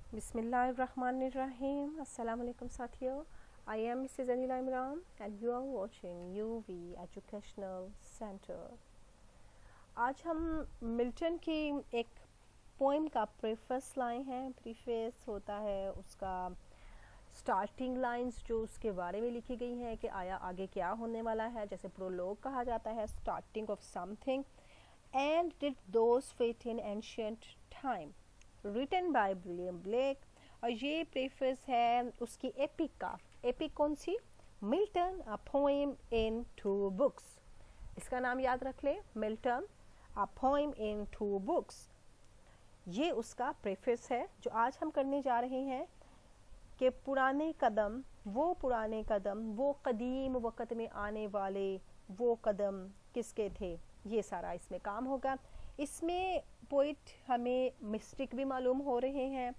Bismillahirrahmanirrahim. Assalamu alaikum साथियों. I am Mrs. Anila Imran and you are watching UV Educational Center. आज हम Milton की एक poem का प्रेफेस लाए हैं. प्रीफेस होता है उसका स्टार्टिंग लाइंस जो उसके बारे में लिखी गई हैं कि आगे क्या होने वाला है, जैसे प्रोलोग कहा जाता है, starting of something. And did those feet in ancient time, written by William Blake. और ये प्रेफेस है उसकी एपिक का. एपिक कौन सी? Milton, a poem in 2 books. इसका नाम याद रख ले, Milton, a poem in 2 books. ये उसका प्रेफेस है जो आज हम करने जा रहे हैं कि पुराने कदम, वो कदीम वक़्त में आने वाले वो कदम किसके थे, ये सारा इसमें काम होगा. इसमें पोइट हमें मिस्टिक भी मालूम हो रहे हैं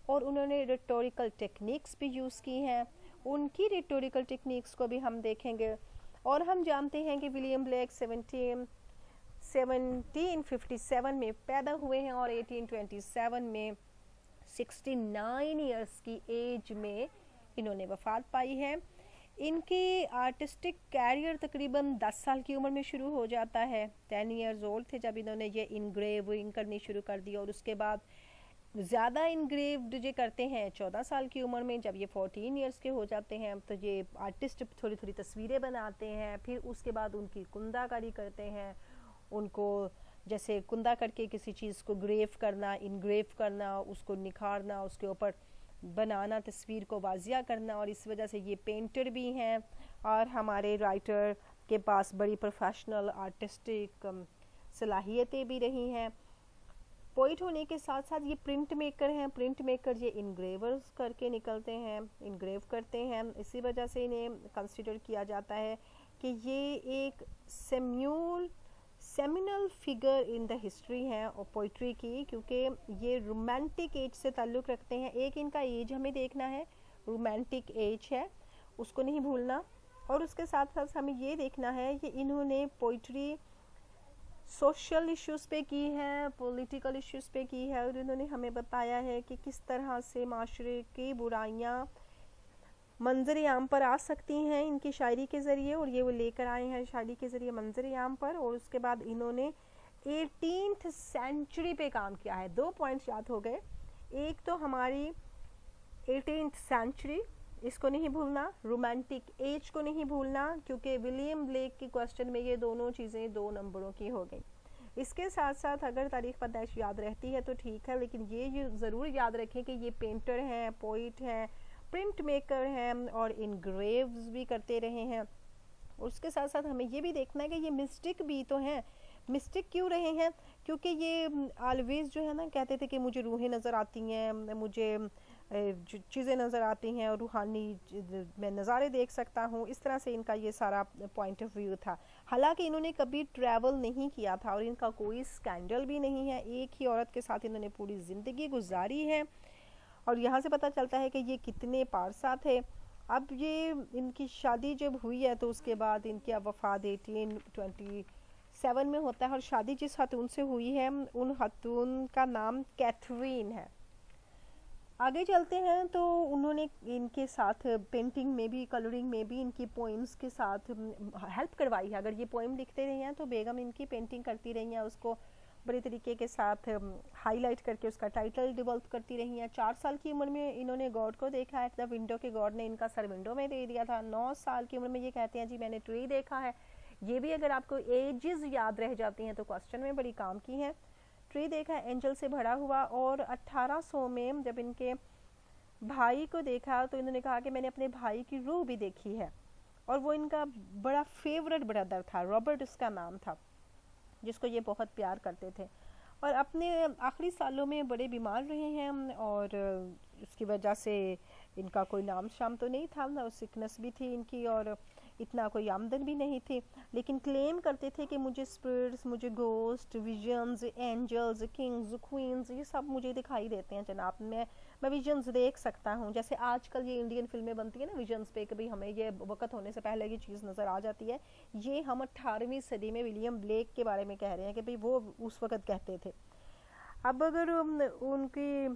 और उन्होंने रिटोरिकल टेक्निक्स भी यूज़ की हैं. उनकी रिटोरिकल टेक्निक्स को भी हम देखेंगे. और हम जानते हैं कि विलियम ब्लेक 1757 में पैदा हुए हैं और 1827 में 69 इयर्स की एज में इन्होंने वफ़ात पाई है. इनकी आर्टिस्टिक कैरियर तकरीबन 10 साल की उम्र में शुरू हो जाता है. 10 इयर्स ओल्ड थे जब इन्होंने ये इनग्रेविंग करनी शुरू कर दी और उसके बाद ज़्यादा इनग्रेव्ड जो करते हैं 14 साल की उम्र में. जब ये 14 इयर्स के हो जाते हैं तो ये आर्टिस्ट थोड़ी थोड़ी तस्वीरें बनाते हैं. फिर उसके बाद उनकी कुंदाकारी करते हैं. उनको जैसे कुंदा करके किसी चीज़ को इनग्रेव करना, उसको निखारना, उसके ऊपर बनाना, तस्वीर को वाजिया करना. और इस वजह से ये पेंटर भी हैं और हमारे राइटर के पास बड़ी प्रोफेशनल आर्टिस्टिक सलाहियतें भी रही हैं. पोइट होने के साथ साथ ये प्रिंट मेकर हैं. प्रिंट मेकर ये इनग्रेवर्स करके निकलते हैं, इनग्रेव करते हैं. इसी वजह से इन्हें कंसिडर किया जाता है कि ये एक seminal figure in the history है और पोइट्री की, क्योंकि ये रोमांटिक एज से ताल्लुक़ रखते हैं. एक इनका एज हमें देखना है, रोमांटिक एज है, उसको नहीं भूलना. और उसके साथ साथ हमें ये देखना है कि इन्होंने पोइट्री सोशल इश्यूज़ पे की है, पॉलिटिकल इश्यूज़ पे की है. और इन्होंने हमें बताया है कि किस तरह से माशरे की बुराइयाँ मंजर आम पर आ सकती हैं इनकी शायरी के ज़रिए, और ये वो लेकर आए हैं शायरी के ज़रिए मंजर आम पर. और उसके बाद इन्होंने 18th सेंचुरी पे काम किया है. 2 पॉइंट्स याद हो गए. एक तो हमारी 18th सेंचुरी, इसको नहीं भूलना, रोमांटिक एज को नहीं भूलना, क्योंकि विलियम ब्लेक के क्वेश्चन में ये दोनों चीज़ें 2 नंबरों की हो गई. इसके साथ साथ अगर तारीख़ पैदाइश याद रहती है तो ठीक है, लेकिन ये ज़रूर याद रखें कि ये पेंटर हैं, पोइट हैं, प्रिंट मेकर हैं और इनग्रेव्स भी करते रहे हैं. और उसके साथ साथ हमें ये भी देखना है कि ये मिस्टिक भी तो हैं. मिस्टिक क्यों रहे हैं? क्योंकि ये ऑलवेज जो है ना कहते थे कि मुझे रूहें नज़र आती हैं, मुझे चीज़ें नज़र आती हैं और रूहानी मैं नज़ारे देख सकता हूँ. इस तरह से इनका ये सारा पॉइंट ऑफ व्यू था. हालांकि इन्होंने कभी ट्रैवल नहीं किया था और इनका कोई स्कैंडल भी नहीं है. एक ही औरत के साथ इन्होंने पूरी ज़िंदगी गुजारी है और यहाँ से पता चलता है कि ये कितने पारसा थे. अब ये इनकी शादी जब हुई है तो उसके बाद इनकी वफ़ात 1827 में होता है. और शादी जिस खातून से हुई है उन खातून का नाम कैथरीन है. आगे चलते हैं तो उन्होंने इनके साथ पेंटिंग में भी, कलरिंग में भी इनकी पोइम्स के साथ हेल्प करवाई है. अगर ये पोइम लिखते रही हैं तो बेगम इनकी पेंटिंग करती रही हैं, उसको बड़े तरीके के साथ हाईलाइट करके उसका टाइटल डेवलप करती रही हैं. 4 साल की उम्र में इन्होंने गॉड को देखा एट द विंडो, के गॉड ने इनका सर विंडो में दे दिया था. 9 साल की उम्र में ये कहते हैं जी मैंने ट्री देखा है. ये भी अगर आपको एजेस याद रह जाती हैं तो क्वेश्चन में बड़ी काम की हैं. ट्री देखा एंजल से भरा हुआ. और 1800 में जब इनके भाई को देखा तो इन्होंने कहा कि मैंने अपने भाई की रूह भी देखी है. और वो इनका बड़ा फेवरेट ब्रदर था, रॉबर्ट उसका नाम था, जिसको ये बहुत प्यार करते थे. और अपने आखिरी सालों में बड़े बीमार रहे हैं और उसकी वजह से इनका कोई नाम शाम तो नहीं था ना, सिकनेस भी थी इनकी और इतना कोई आमदन भी नहीं थी. लेकिन क्लेम करते थे कि मुझे स्पिरिट्स, मुझे ghost, visions, angels, kings, queens, ये सब मुझे दिखाई देते हैं जनाब. मैं विजन्स देख सकता हूँ. जैसे आजकल ये इंडियन फिल्में बनती है ना विजन्स पे, कभी हमें ये वक्त होने से पहले ये चीज़ नज़र आ जाती है. ये हम 18वीं सदी में विलियम ब्लेक के बारे में कह रहे हैं कि भाई वो उस वक्त कहते थे. अब अगर उनकी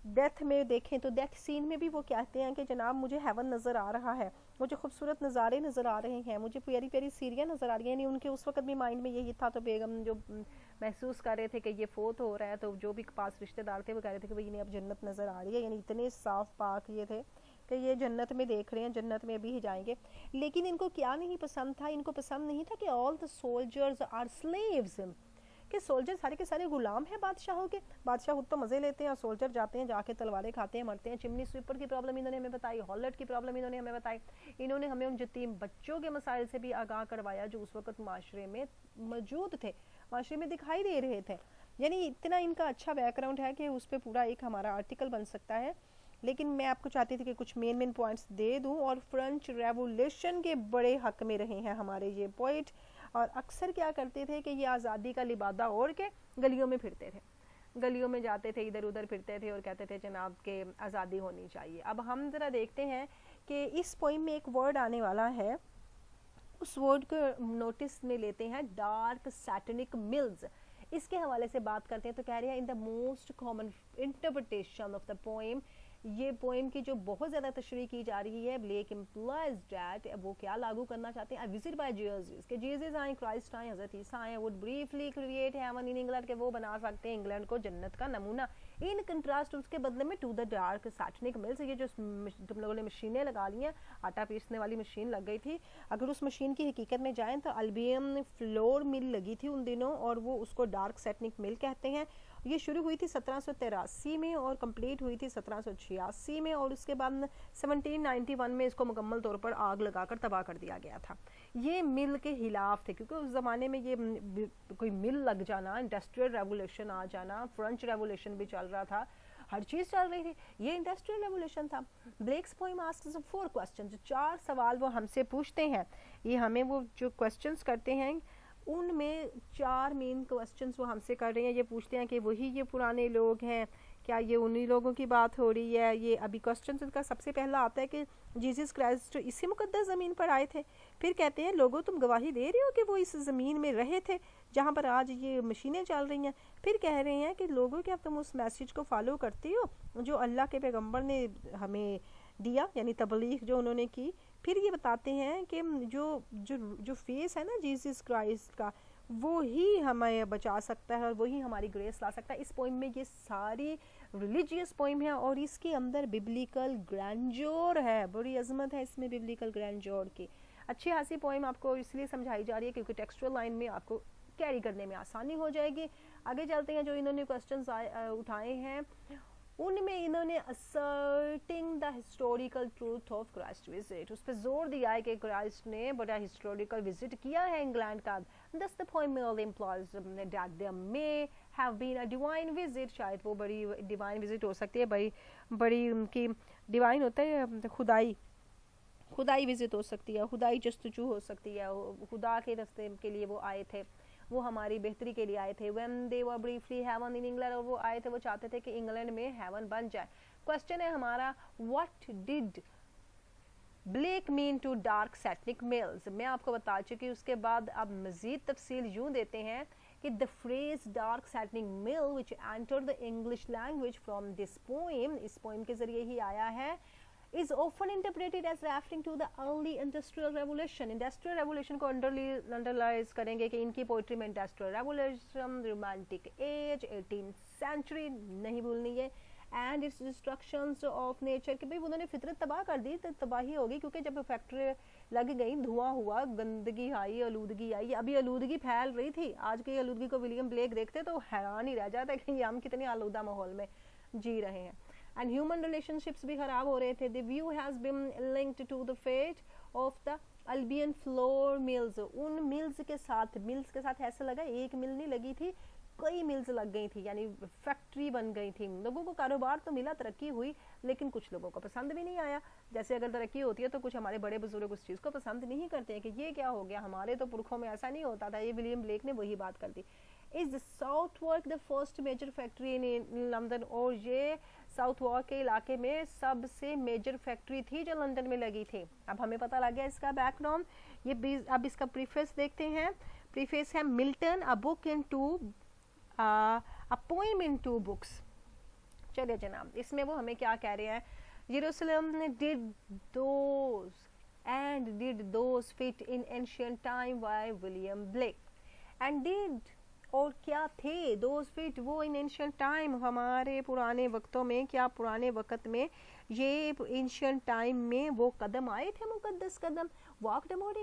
डेथ में देखें तो डेथ सीन में भी वो कहते हैं कि जनाब मुझे हेवन नज़र आ रहा है, मुझे खूबसूरत नज़ारे नज़र आ रहे हैं, मुझे प्यारी प्यारी सीरियाँ नज़र आ रही हैं। यानी उनके उस वक्त भी माइंड में यही था। तो बेगम जो महसूस कर रहे थे कि ये फोत हो रहा है, तो जो भी पास रिश्तेदार थे वो कह रहे थे कि भाई इन्हें अब जन्नत नज़र आ रही है। यानी इतने साफ पाक ये थे कि ये जन्नत में देख रहे हैं, जन्नत में अभी ही जाएंगे। लेकिन इनको क्या नहीं पसंद था, इनको पसंद नहीं था कि all the soldiers are slaves, कि सोल्जर सारे के सारे गुलाम हैं बादशाहों के। बादशाह खुद तो मज़े लेते हैं और सोल्जर जाते हैं, जाके तलवारें खाते हैं, मरते हैं। चिमनी स्वीपर की प्रॉब्लम इन्होंने हमें बताई, हॉलट की प्रॉब्लम इन्होंने हमें बताई। इन्होंने हमें उन यतीम बच्चों के मसाइल से भी आगाह करवाया जो उस वक्त माशरे में मौजूद थे, माशरे में दिखाई दे रहे थे। यानी इतना इनका अच्छा बैकग्राउंड है कि उस पर पूरा एक हमारा आर्टिकल बन सकता है। लेकिन मैं आपको चाहती थी कि कुछ मेन पॉइंट्स दे दूं। और फ्रेंच रेवोल्यूशन के बड़े हक में रहे हैं हमारे ये पोइट, और अक्सर क्या करते थे कि ये आज़ादी का लिबादा ओढ़ के गलियों में फिरते थे, गलियों में जाते थे, इधर उधर फिरते थे और कहते थे जनाब के आज़ादी होनी चाहिए। अब हम ज़रा देखते हैं कि इस पोइम में एक वर्ड आने वाला है, उस वर्ड को नोटिस में लेते हैं, डार्क सैटनिक मिल्स। इसके हवाले से बात करते हैं तो कह रहे हैं in the most common interpretation of the poem, ये पोएम की जो बहुत ज़्यादा तशरीह की जा रही है, ब्लेक इम्प्लाइज डैट वो क्या लागू करना चाहते हैं, विजिट बाय जीसस, के जीसस आए, क्राइस्ट आए, हज़रत ईसा आए, would briefly create heaven in England, के वो बना सकते हैं इंग्लैंड को जन्नत का नमूना। इन कंट्रास्ट उसके बदले में to the dark satanic mills, ये जो तुम लोगों ने मशीनें लगा ली हैं, आटा पीसने वाली मशीन लग गई थी, अगर उस मशीन की हकीकत में जाएँ तो अल्बियम फ्लोर मिल लगी थी उन दिनों, और वो उसको डार्क सैटनिक मिल कहते हैं। ये शुरू हुई थी 1783 में और कंप्लीट हुई थी 1786 में, और उसके बाद 1791 में इसको मुकम्मल तौर पर आग लगाकर तबाह कर दिया गया था। ये मिल के खिलाफ थे, क्योंकि उस ज़माने में ये कोई मिल लग जाना, इंडस्ट्रियल रेवोल्यूशन आ जाना, फ्रेंच रेवोल्यूशन भी चल रहा था, हर चीज़ चल रही थी, ये इंडस्ट्रियल रेवोल्यूशन था। ब्लेक्स पोएम आस्क्स 4 क्वेश्चन, 4 सवाल वो हमसे पूछते हैं। ये हमें वो जो क्वेश्चंस करते हैं उनमें 4 मेन क्वेश्चंस वो हमसे कर रहे हैं। ये पूछते हैं कि वही ये पुराने लोग हैं, क्या ये उन्हीं लोगों की बात हो रही है। ये अभी क्वेश्चन इनका सबसे पहला आता है कि जीसस क्राइस्ट इसी मुकद्दस ज़मीन पर आए थे। फिर कहते हैं लोगों तुम गवाही दे रहे हो कि वो इस ज़मीन में रहे थे जहाँ पर आज ये मशीनें चल रही हैं। फिर कह रहे हैं कि लोगों क्या तुम उस मैसेज को फॉलो करती हो जो अल्लाह के पैगम्बर ने हमें दिया, यानी तबलीग जो उन्होंने की। फिर ये बताते हैं कि जो जो जो फेस है ना जीसस क्राइस्ट का, वो ही हमें बचा सकता है और वही हमारी ग्रेस ला सकता है। इस पोइम में ये सारी रिलीजियस पोइम है और इसके अंदर बिब्लिकल ग्रैंडोर है, बड़ी अजमत है इसमें बिब्लिकल ग्रैंडोर की। अच्छी खासी पोइम आपको इसलिए समझाई जा रही है क्योंकि टेक्सचुअल लाइन में आपको कैरी करने में आसानी हो जाएगी। आगे चलते हैं, जो इन्होंने क्वेश्चंस उठाए हैं उनमें इन्होंने asserting the historical truth of Christ visit, उस पर जोर दिया है कि क्राइस्ट ने बड़ा हिस्टोरिकल विजिट किया है इंग्लैंड का। Thus the poem employs that there may have been a divine visit, शायद वो बड़ी डिवाइन विजिट हो सकती है, बड़ी उनकी डिवाइन होता है खुदाई विजिट हो सकती है, खुदाई जस्तजू हो सकती है, खुदा के रास्ते के लिए वो आए थे, वो हमारी बेहतरी के लिए आए थे। When they were briefly heaven in England, और वो आए थे, वो चाहते थे कि इंग्लैंड में हेवन बन जाए। क्वेश्चन है हमारा, what did Blake mean to dark satanic mills. मैं आपको बता चुकी, उसके बाद अब मजीद तफसील यूँ देते हैं कि the phrase dark Satanic mill which enter the English language from this poem, इस पोएम के जरिए ही आया है, is often interpreted as referring to the early industrial revolution। industrial revolution को अंडरलाइज करेंगे कि इनकी पोइट्री में industrial revolution, romantic age, 18th century नहीं भूलनी है, and its destructions of nature, कि भाई उन्होंने फितरत तबाह कर दी, तो तबाही होगी क्योंकि जब फैक्ट्री लग गई, धुआं हुआ, गंदगी आई, आलूदगी आई। अभी आलूदगी फैल रही थी, आज की आलूदगी को विलियम ब्लेक देखते तो हैरान ही रह जाता कि हम कितने आलूदा माहौल में जी रहे हैं। एंड ह्यूमन रिलेशनशिप्स भी खराब हो रहे थे। The view has been linked to the fate of the Albion flour mills, उन मिल्स के साथ ऐसा लगा एक मिल नहीं लगी थी, कई मिल्स लग गई थी, यानी फैक्ट्री बन गई थी। लोगों को कारोबार तो मिला, तरक्की हुई, लेकिन कुछ लोगों को पसंद भी नहीं आया। जैसे अगर तरक्की होती है तो कुछ हमारे बड़े बुजुर्ग उस चीज़ को पसंद नहीं करते हैं कि ये क्या हो गया, हमारे तो पुरखों में ऐसा नहीं होता था। ये विलियम ब्लेक ने वही बात कर दी। Is Southwark the first major factory in London, और ये साउथवर्क के इलाके में सबसे मेजर फैक्ट्री थी जो लंदन में लगी थी। अब हमें पता लग गया इसका बैकग्राउंड। ये अब इसका प्रीफेस देखते हैं। प्रीफेस है Milton, a book in to a poem in 2 books, चलिए जनाब, इसमें वो हमें क्या कह रहे हैं, यरूशलेम did those fit in ancient time by William Blake and did, और क्या थे those fit, वो in ancient time, हमारे पुराने वक्तों में, क्या पुराने वक्त में, ये एंशियंट टाइम में वो कदम आए थे, मुकद्दस कदम, वॉकड अबाउट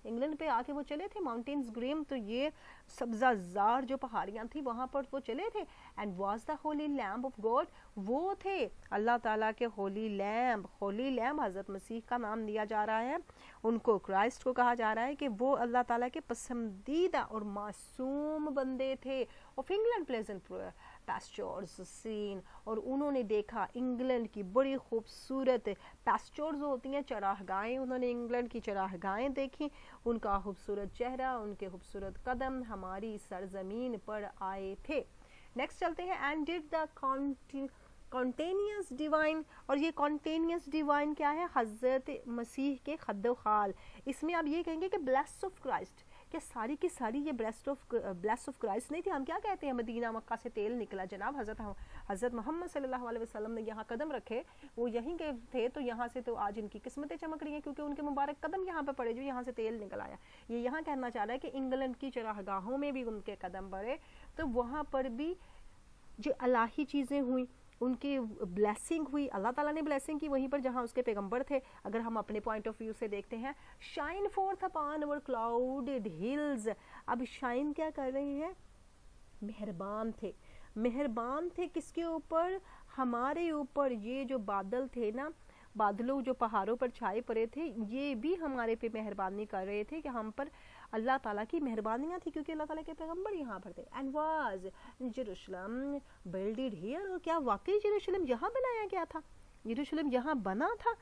इंग्लैंड पे आके वो चले थे, माउंटेन्स ग्रीम, तो ये सब्जाजार जो पहाड़ियाँ थी वहाँ पर वो चले थे, and was the Holi lamb of God, वो थे अल्लाह ताला के होली लैम्ब हज़रत मसीह का नाम दिया जा रहा है, उनको क्राइस्ट को कहा जा रहा है कि वो अल्लाह ताला के पसंदीदा और मासूम बंदे थे, of England pleasant pastures scene, और उन्होंने देखा इंग्लैंड की बड़ी खूबसूरत पैस्चर्स होती हैं, चरागाहें, उन्होंने इंग्लैंड की चरागाहें देखी, उनका खूबसूरत चेहरा, उनके खूबसूरत कदम हमारी सरजमीन पर आए थे। नेक्स्ट चलते हैं, एंड डिड द कॉन्टेनियस डिवाइन, और ये कॉन्टेनियस डिवाइन क्या है, हज़रत मसीह के खद्दो खाल, इसमें आप ये कहेंगे कि ब्लेस ऑफ क्राइस्ट, क्या सारी की सारी ये ब्लेस ऑफ क्राइस्ट नहीं थी, हम क्या कहते हैं, मदीना मक्का से तेल निकला, जनाब हज़रत मोहम्मद सल्लल्लाहु अलैहि वसल्लम ने यहाँ कदम रखे, वो यहीं के थे, तो यहाँ से तो आज इनकी किस्मतें चमक रही हैं, क्योंकि उनके मुबारक कदम यहाँ पे पड़े, जो यहाँ से तेल निकल आया। ये यहाँ कहना चाह रहा है कि इंग्लैंड की चरागाहों में भी उनके कदम पड़े, तो वहाँ पर भी जो अलाही चीज़ें हुई, उनकी ब्लेसिंग हुई, अल्लाह ताला ने ब्लेसिंग की वहीं पर जहाँ उसके पैगंबर थे। अगर हम अपने पॉइंट ऑफ व्यू से देखते हैं, shine fourth upon our clouded hills, अब शाइन क्या कर रहे हैं, मेहरबान थे किसके ऊपर, हमारे ऊपर, ये जो बादल थे ना, बादलों जो पहाड़ों पर छाए पड़े थे, ये भी हमारे पे मेहरबानी कर रहे थे कि हम पर अल्लाह ताला की मेहरबानियाँ थी, क्योंकि अल्लाह ताला के पैगंबर यहाँ पर थे। And was Jerusalem builded here, और क्या वाकई जेरूशलेम यहाँ बनाया गया था, जेरूशलेम यहाँ बना था,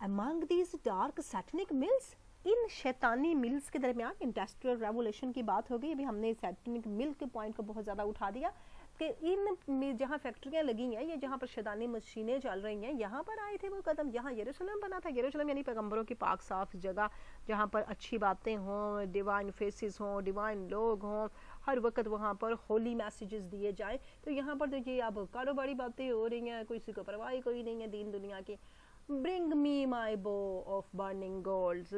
among these dark satanic mills, इन शैतानी मिल्स के दरमियान, इंडस्ट्रियल रेवोल्यूशन की बात हो गई, अभी हमने सैटनिक मिल के पॉइंट को बहुत ज़्यादा उठा दिया कि इन जहाँ फैक्ट्रियाँ लगी हैं, ये जहाँ पर शैतानी मशीनें चल रही हैं, यहाँ पर आए थे वो कदम, यहाँ यरूशलेम बना था। यरूशलेम यानी पैगंबरों की पाक साफ जगह, जहाँ पर अच्छी बातें हों, डिवाइन फेसेस हों, डिवाइन लोग हों, हर वक्त वहाँ पर होली मैसेजेस दिए जाएं। तो यहाँ पर देखिए अब कारोबारी बातें हो रही हैं, किसी को परवाह कोई नहीं है दीन दुनिया की। ब्रिंग मी माई बो ऑफ बर्निंग गोल्ड,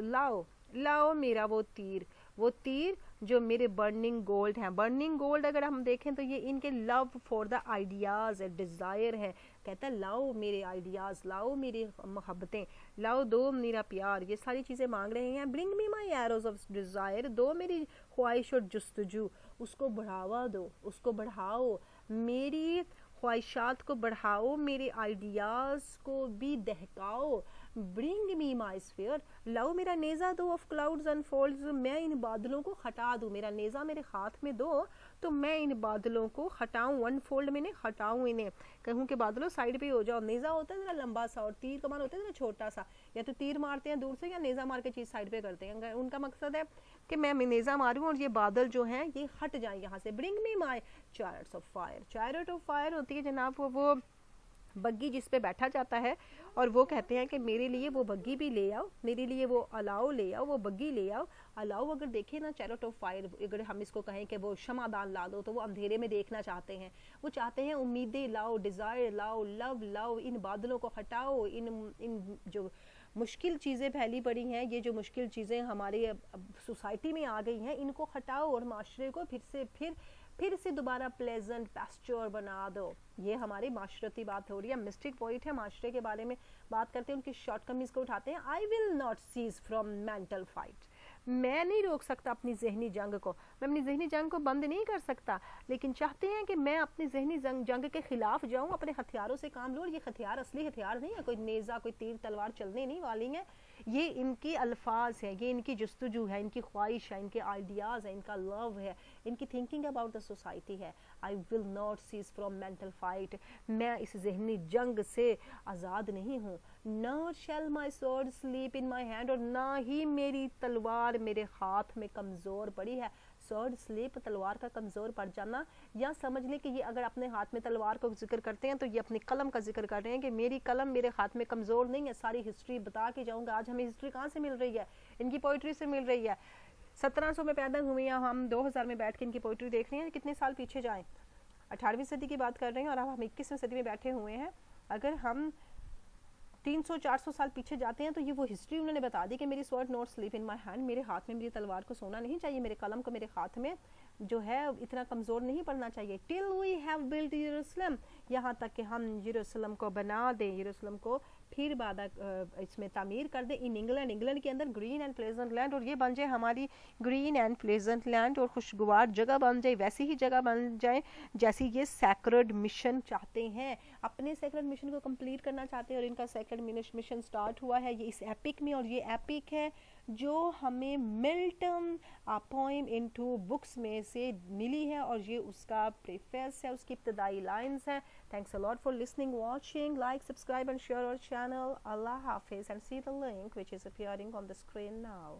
लाओ मेरा वो तीर जो मेरे बर्निंग गोल्ड हैं। बर्निंग गोल्ड अगर हम देखें तो ये इनके love for the ideas desire है, कहता है लाओ मेरे आइडियाज़, लाओ मेरी मोहब्बतें, लाओ दो मेरा प्यार, ये सारी चीज़ें मांग रहे हैं। Bring me my arrows of desire, दो मेरी ख्वाहिश और जुस्तजू, उसको बढ़ावा दो, उसको बढ़ाओ, मेरी ख्वाहिशात को बढ़ाओ, मेरे आइडियाज़ को भी दहकाओ। ब्रिंग मी माई स्फीयर, लाओ मेरा नेज़ा दो ऑफ क्लाउड्स अनफोल्ड्स, मैं इन बादलों को हटा दूँ, मेरा नेज़ा मेरे हाथ में दो तो मैं इन बादलों को हटाऊँ, अनफोल्ड में हटाऊँ, इन्हें कहूँ कि बादलों साइड पे हो जाओ। नेज़ा होता है ज़रा लंबा सा और तीर कमान होता है ज़रा छोटा सा, या तो तीर मारते हैं दूर से या नेज़ा मार के चीज़ साइड पे करते हैं। उनका मकसद है कि मैं नेज़ा मारूँ और ये बादल जो हैं ये हट जाएँ यहाँ से। Bring me my chariots of fire, chariot of fire होती है जनाब वो बग्गी जिस पे बैठा जाता है, और वो कहते हैं कि मेरे लिए वो बग्गी भी ले आओ, मेरे लिए वो अलाव ले आओ, वो बग्गी ले आओ। अलाव अगर देखें ना, चैरियट ऑफ फायर, अगर हम इसको कहें कि वो क्षमादान ला दो, तो वो अंधेरे में देखना चाहते हैं, वो चाहते हैं उम्मीदें लाओ, डिज़ायर लाओ, लव लाओ, इन बादलों को हटाओ, इन जो मुश्किल चीज़ें फैली पड़ी हैं, ये जो मुश्किल चीज़ें हमारे सोसाइटी में आ गई हैं, इनको हटाओ और माशरे को फिर से दोबारा प्लेजेंट पैस्चर बना दो। ये हमारी माशरती बात हो रही है, मिस्टिक पॉइंट है, माशरे के बारे में बात करते हैं, उनकी शॉर्टकमिंग्स को उठाते हैं। I will not cease from mental fight, मैं नहीं रोक सकता अपनी जहनी जंग को, मैं अपनी जहनी जंग को बंद नहीं कर सकता, लेकिन चाहते हैं कि मैं अपनी जहनी जंग के खिलाफ जाऊं, अपने हथियारों से काम लूं। ये हथियार असली हथियार नहीं है, कोई नेज़ा कोई तीर तलवार चलने नहीं वाली है, ये इनकी अल्फाज है, ये इनकी जुस्तजू है, इनकी ख्वाहिश है, इनके आइडियाज़ है, इनका लव है, इनकी थिंकिंग अबाउट द सोसाइटी है। I will not cease from mental fight, मैं इस जहनी जंग से आज़ाद नहीं हूँ। Not shall my sword sleep in my hand, और ना ही मेरी तलवार मेरे हाथ में कमज़ोर पड़ी है। स्वॉर्ड स्लीप, तलवार का कमज़ोर पड़ जाना, या समझ लें कि ये अगर अपने हाथ में तलवार को जिक्र करते हैं तो ये अपनी कलम का जिक्र कर रहे हैं कि मेरी कलम मेरे हाथ में कमज़ोर नहीं है। सारी हिस्ट्री बता के जाऊँगा। आज हमें हिस्ट्री कहाँ से मिल रही है? इनकी पोइट्री से मिल रही है। 1700 में पैदा हुए हैं हम, 2000 में बैठ के इनकी पोइट्री देख रहे हैं, कितने साल पीछे जाएं। 18वीं सदी की बात कर रहे हैं और अब हम 21वीं सदी में बैठे हुए हैं। अगर हम 300-400 साल पीछे जाते हैं तो ये वो हिस्ट्री उन्होंने बता दी कि मेरी sword not sleep in my hand, मेरे हाथ में मेरी तलवार को सोना नहीं चाहिए, मेरे कलम को मेरे हाथ में जो है इतना कमज़ोर नहीं पड़ना चाहिए। टिल वी हैव बिल्ट यरूशलेम, यहाँ तक कि हम यरूशलेम को बना दें, यरूशलेम को फिर बाद इसमें तामीर कर दें इन इंग्लैंड, इंग्लैंड के अंदर ग्रीन एंड प्लेजेंट लैंड, और ये बन जाए हमारी ग्रीन एंड प्लेजेंट लैंड और खुशगवार जगह बन जाए, वैसी ही जगह बन जाए जैसी ये सैक्रेड मिशन चाहते हैं, अपने सैक्रेड मिशन को कंप्लीट करना चाहते हैं। और इनका सैक्रेड मिशन स्टार्ट हुआ है ये इस एपिक में, और ये एपिक है जो हमें मिल्टन पोएम इनटू बुक्स में से मिली है, और ये उसका प्रीफेस है, उसकी इब्तदाई लाइंस हैं। Thanks a lot for listening, watching, like, subscribe and share our channel. Allah Hafiz, and see the link which is appearing on the screen now.